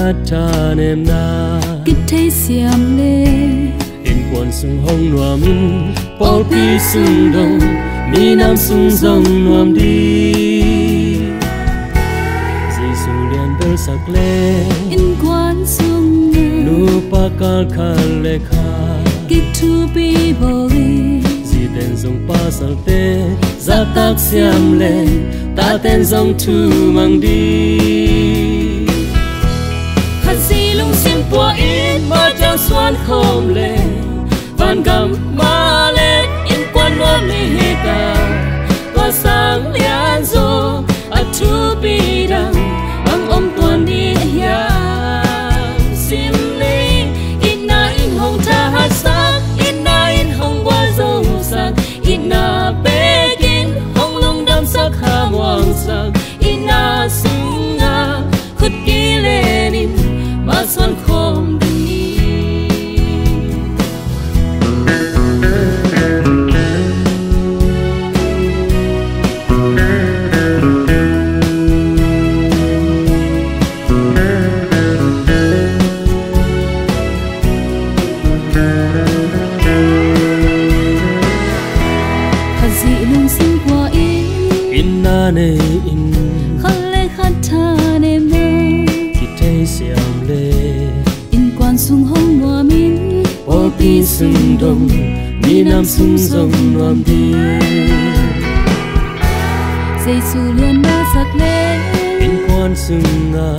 khát cha nem na kít thấy xiêm lê in quần sung hông nuam in bỏ pi sung đông mi nam sung dòng nuam đi Giêsu liền bel sak le in quan sung nu pa ka le kha kít thu bi boli di ten dòng pa sal te za tak xiam le ta ten dòng thu mang đi khát si lung sim po in ma chang xuan khom le van gam ma le in quan nuam li hita qua sang lian zo a thu bi dang ang om tuan đi ya sim le in na in hong tha hat sang in na in hong qua zo sang in na begin hong lung dam sak ha wang sang in na sung na khut ki lenin ma xuan khom đừng đi khát dị lung sim qua in na ne in khát lê khát tha nem na ki te siam le in quan sung hong noa min o pi sung dong mi nam sung dong nuam đi Giêsu liền ba sak lê in quan sung nga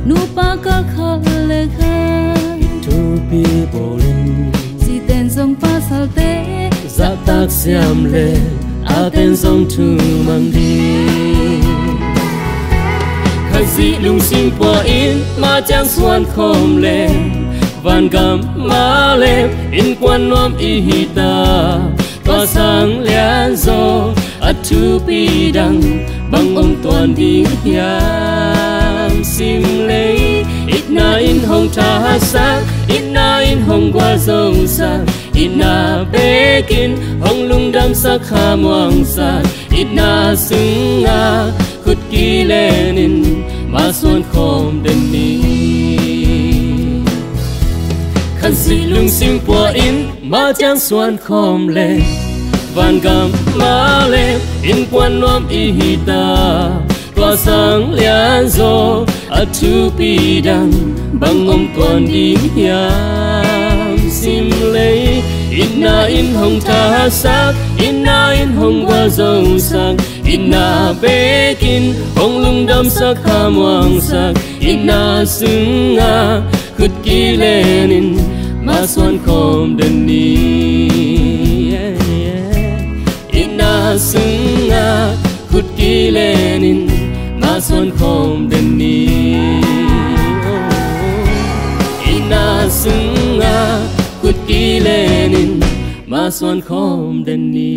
nu pa ka khát lê kha thu pi bolin si ten song pa sal te za tak siam le a ten dong thu mang đi khai dị lung sim po in ma chang xuan khom le van gam ma le in quan nom i hita qua sang lian zo a thu pi dang bang om tuan đi yam sim le ít na in hong tha ha sang ít na in hong qua zo sang ít na bekin hong lung dam sak ha muang sang ít na sung nga khut ki lenin ma xuan khom den ni khăn dị lung sim po in ma chang xuan khom le van gam ma le in quan nom i hita qua sang lian zo a thu pi dang bang om tuan đi yam sim le in na in hong tha sak in na in hong qua zo sang in na bekin hong lung dam sak ha muang sak in na sung nga khut ki lenin ma xuan khom den ni in na sung nga khut ki lenin ma xuan khom den ni in na sung nga khut ki lenin ma xuan khom den ni